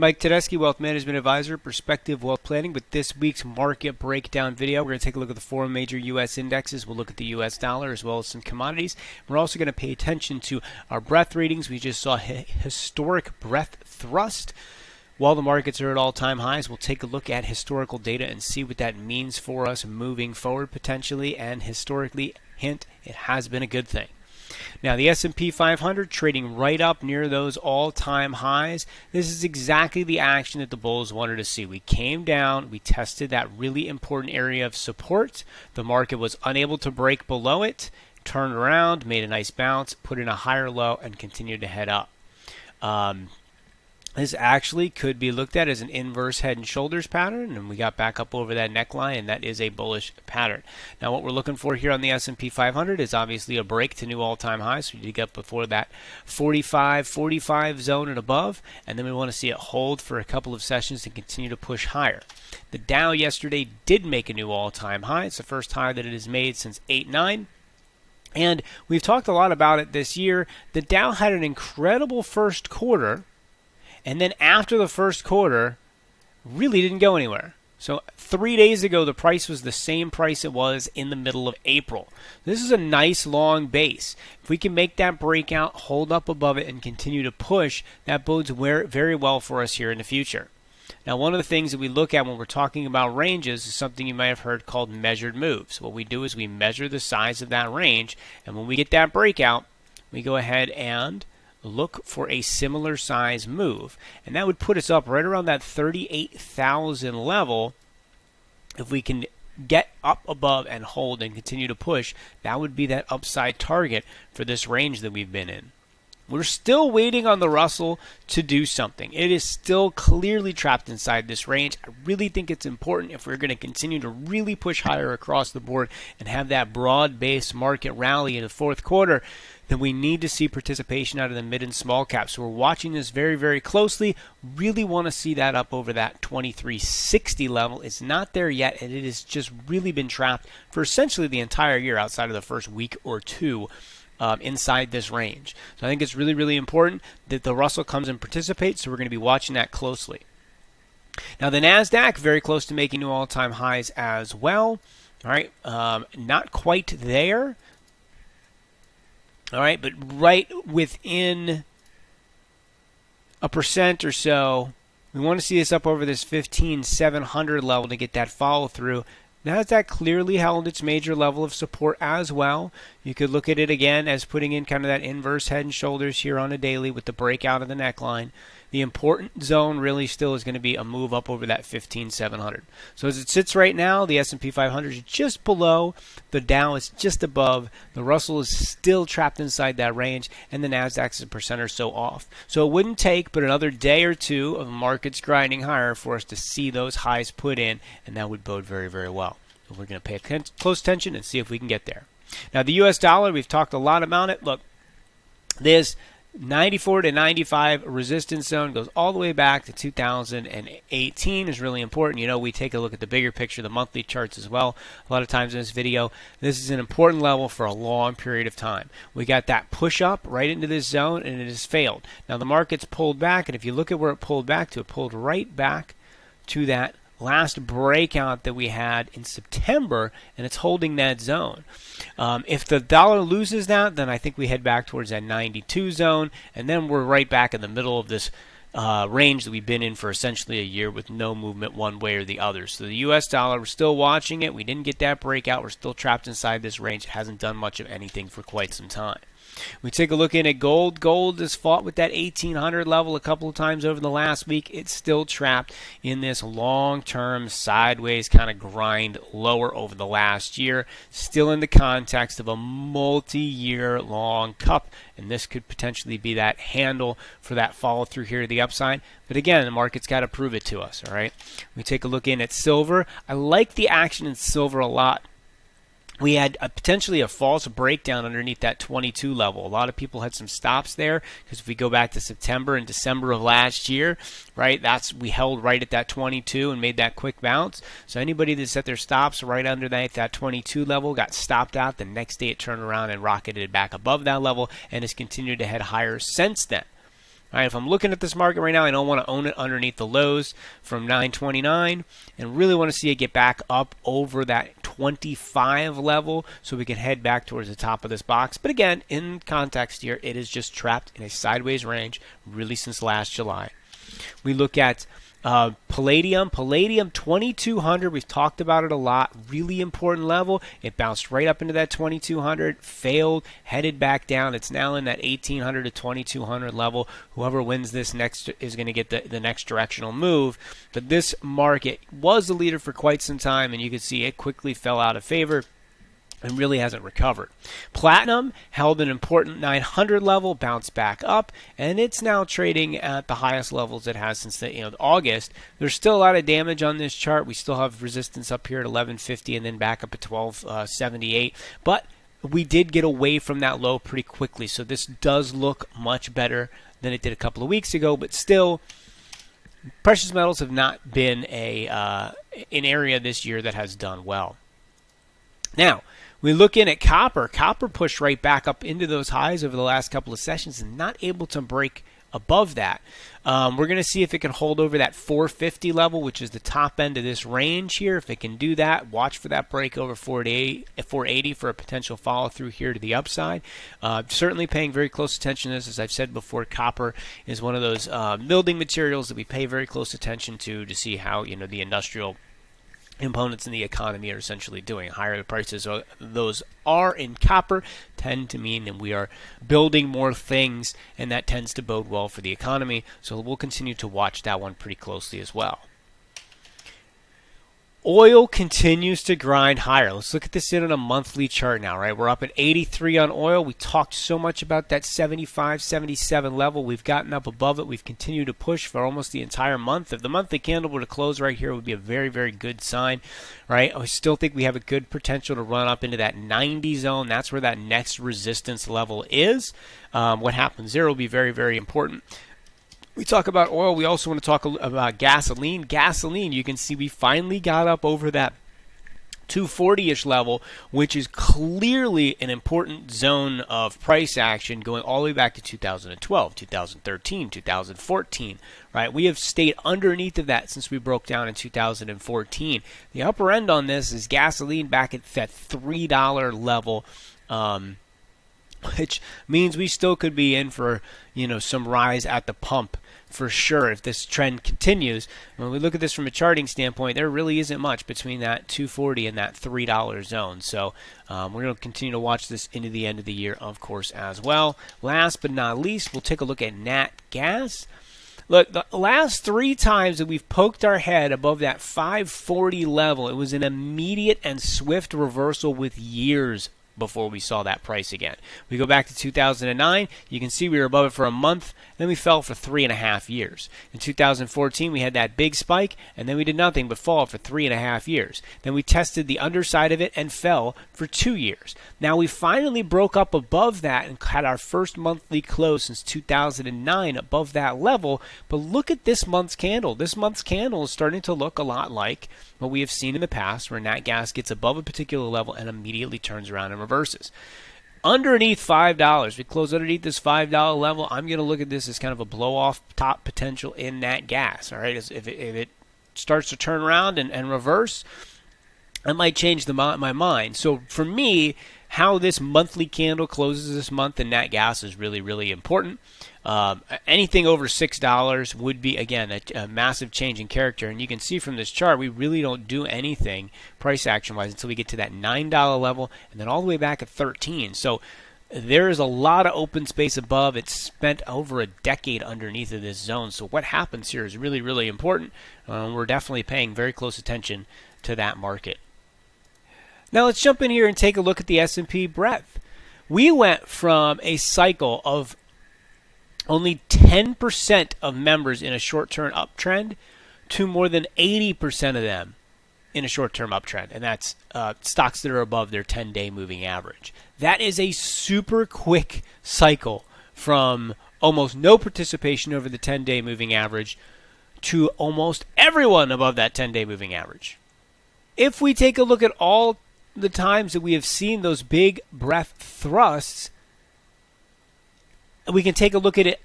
Mike Tedeschi, Wealth Management Advisor, Perspective Wealth Planning. With this week's market breakdown video, we're going to take a look at the four major U.S. indexes. We'll look at the U.S. dollar as well as some commodities. We're also going to pay attention to our breadth readings. We just saw historic breadth thrust. While the markets are at all-time highs, we'll take a look at historical data and see what that means for us moving forward potentially. And historically, hint, it has been a good thing. Now, the S&P 500 trading right up near those all-time highs. This is exactly the action that the bulls wanted to see. We came down, we tested that really important area of support. The market was unable to break below it, turned around, made a nice bounce, put in a higher low, and continued to head up. This actually could be looked at as an inverse head and shoulders pattern, and we got back up over that neckline, and that is a bullish pattern. Now, what we're looking for here on the S&P 500 is obviously a break to new all-time highs. So we did get before that 45 zone and above, and then we want to see it hold for a couple of sessions and continue to push higher. The Dow yesterday did make a new all-time high. It's the first high that it has made since 8/9. And we've talked a lot about it this year. The Dow had an incredible first quarter, and then after the first quarter, really didn't go anywhere. So 3 days ago, the price was the same price it was in the middle of April. This is a nice long base. If we can make that breakout, hold up above it, and continue to push, that bodes very well for us here in the future. Now, one of the things that we look at when we're talking about ranges is something you might have heard called measured moves. What we do is we measure the size of that range, and when we get that breakout, we go ahead and look for a similar size move, and that would put us up right around that 38,000 level. If we can get up above and hold and continue to push, that would be that upside target for this range that we've been in. We're still waiting on the Russell to do something. It is still clearly trapped inside this range. I really think it's important if we're going to continue to really push higher across the board and have that broad-based market rally in the fourth quarter, then we need to see participation out of the mid and small caps. So we're watching this very closely. Really want to see that up over that 2360 level. It's not there yet, and it has just really been trapped for essentially the entire year outside of the first week or two. Inside this range. So I think it's really important that the Russell comes and participates, so we're going to be watching that closely. Now, the Nasdaq, very close to making new all-time highs as well. All right, not quite there. All right, but right within a percent or so. We want to see this up over this 15,700 level to get that follow-through. Nasdaq clearly held its major level of support as well. You could look at it again as putting in kind of that inverse head and shoulders here on a daily with the breakout of the neckline. The important zone really still is going to be a move up over that 15,700. So as it sits right now, the S&P 500 is just below, the Dow is just above, the Russell is still trapped inside that range, and the Nasdaq is a percent or so off. So it wouldn't take but another day or two of markets grinding higher for us to see those highs put in, and that would bode very well. So we're going to pay close attention and see if we can get there. Now, the U.S. dollar, we've talked a lot about it. Look, there's 94 to 95 resistance zone, goes all the way back to 2018 is really important. You know, we take a look at the bigger picture, the monthly charts as well. A lot of times in this video, this is an important level for a long period of time. We got that push up right into this zone, and it has failed. Now, the market's pulled back, and if you look at where it pulled back to, it pulled right back to that last breakout that we had in September, and it's holding that zone. If the dollar loses that, then I think we head back towards that 92 zone, and then we're right back in the middle of this range that we've been in for essentially a year with no movement one way or the other. So the U.S. dollar, we're still watching it. We didn't get that breakout. We're still trapped inside this range. It hasn't done much of anything for quite some time. We take a look in at gold. Gold has fought with that 1800 level a couple of times over the last week. It's still trapped in this long-term sideways kind of grind lower over the last year. Still in the context of a multi-year long cup, and this could potentially be that handle for that follow through here to the upside. But again, the market's got to prove it to us, all right? We take a look in at silver. I like the action in silver a lot. We had potentially a false breakdown underneath that 22 level. A lot of people had some stops there because if we go back to September and December of last year, right, we held right at that 22 and made that quick bounce. So anybody that set their stops right under that 22 level got stopped out. The next day it turned around and rocketed back above that level and has continued to head higher since then. All right, if I'm looking at this market right now, I don't want to own it underneath the lows from 929 and really want to see it get back up over that 25 level so we can head back towards the top of this box. But again, in context here, it is just trapped in a sideways range really since last July. We look at Palladium 2200. We've talked about it a lot. Really important level. It bounced right up into that 2200, failed, headed back down. It's now in that 1800 to 2200 level. Whoever wins this next is going to get the next directional move. But this market was the leader for quite some time, and you can see it quickly fell out of favor and really hasn't recovered. Platinum held an important 900 level, bounced back up, and it's now trading at the highest levels it has since August. There's still a lot of damage on this chart. We still have resistance up here at 1150 and then back up at 1278. But we did get away from that low pretty quickly, so this does look much better than it did a couple of weeks ago. But still, precious metals have not been an area this year that has done well. Now, we look in at copper. Copper pushed right back up into those highs over the last couple of sessions and not able to break above that. We're going to see if it can hold over that 450 level, which is the top end of this range here. If it can do that, watch for that break over 480 for a potential follow through here to the upside. Certainly paying very close attention to this. As I've said before, copper is one of those building materials that we pay very close attention to see how the industrial components in the economy are essentially doing. Higher the prices those are in copper tend to mean that we are building more things, and that tends to bode well for the economy. So we'll continue to watch that one pretty closely as well. Oil continues to grind higher. Let's look at this in on a monthly chart now, right? We're up at 83 on oil. We talked so much about that 75, 77 level. We've gotten up above it. We've continued to push for almost the entire month. If the monthly candle were to close right here, it would be a very, very good sign, right? I still think we have a good potential to run up into that 90 zone. That's where that next resistance level is. What happens there will be very, very important. We talk about oil. We also want to talk about gasoline. Gasoline, you can see we finally got up over that 240-ish level, which is clearly an important zone of price action going all the way back to 2012, 2013, 2014, right? We have stayed underneath of that since we broke down in 2014. The upper end on this is gasoline back at that $3 level, which means we still could be in for, some rise at the pump for sure if this trend continues. When we look at this from a charting standpoint, there really isn't much between that 240 and that $3 zone. So we're going to continue to watch this into the end of the year, of course, as well. Last but not least, we'll take a look at nat gas. Look, the last 3 times that we've poked our head above that 540 level, it was an immediate and swift reversal with years before we saw that price again. We go back to 2009, you can see we were above it for a month, then we fell for 3.5 years. In 2014, we had that big spike, and then we did nothing but fall for 3.5 years. Then we tested the underside of it and fell for 2 years. Now we finally broke up above that and had our first monthly close since 2009 above that level, but look at this month's candle. This month's candle is starting to look a lot like what we have seen in the past, where nat gas gets above a particular level and immediately turns around and reverses. Underneath $5, we close underneath this $5 level. I'm going to look at this as kind of a blow-off top potential in nat gas. All right, if it starts to turn around and reverse, I might change my mind. So for me, how this monthly candle closes this month in nat gas is really, really important. Anything over $6 would be, again, a massive change in character. And you can see from this chart, we really don't do anything price action-wise until we get to that $9 level and then all the way back at 13. So there is a lot of open space above. It's spent over a decade underneath of this zone. So what happens here is really, really important. We're definitely paying very close attention to that market. Now let's jump in here and take a look at the S&P Breadth. We went from a cycle of only 10% of members in a short-term uptrend to more than 80% of them in a short-term uptrend, and that's stocks that are above their 10-day moving average. That is a super quick cycle from almost no participation over the 10-day moving average to almost everyone above that 10-day moving average. If we take a look at all the times that we have seen those big breadth thrusts, we can take a look at it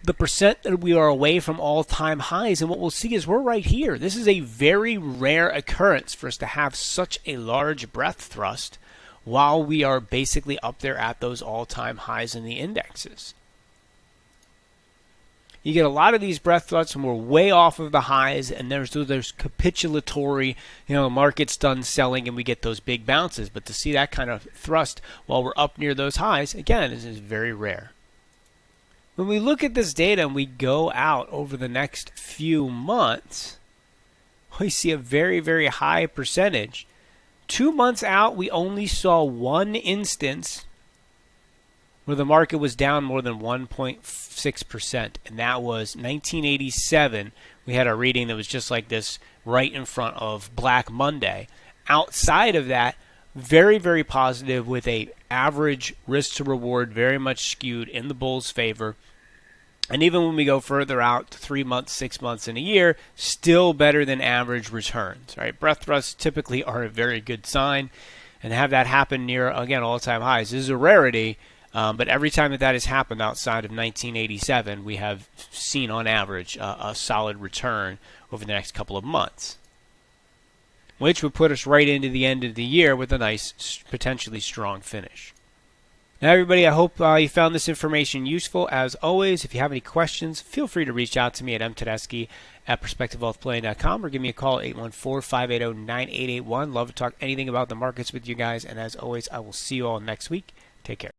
the percent that we are away from all-time highs, and what we'll see is we're right here. This is a very rare occurrence for us to have such a large breadth thrust while we are basically up there at those all-time highs in the indexes. You get a lot of these breadth thrusts when we're way off of the highs, and there's capitulatory, the market's done selling and we get those big bounces. But to see that kind of thrust while we're up near those highs, again, is very rare. When we look at this data and we go out over the next few months, we see a very, very high percentage. 2 months out, we only saw one instance where the market was down more than 1.6%, and that was 1987. We had a reading that was just like this right in front of Black Monday. Outside of that, very, very positive with a average risk to reward very much skewed in the bulls' favor. And even when we go further out, 3 months, 6 months, and a year, still better than average returns. Right? Breadth thrusts typically are a very good sign, and have that happen near, again, all-time highs. This is a rarity. But every time that has happened outside of 1987, we have seen on average a solid return over the next couple of months, which would put us right into the end of the year with a nice, potentially strong finish. Now, everybody, I hope you found this information useful. As always, if you have any questions, feel free to reach out to me at mtedeschi at perspectivewealthplanning.com or give me a call at 814-580-9881. Love to talk anything about the markets with you guys. And as always, I will see you all next week. Take care.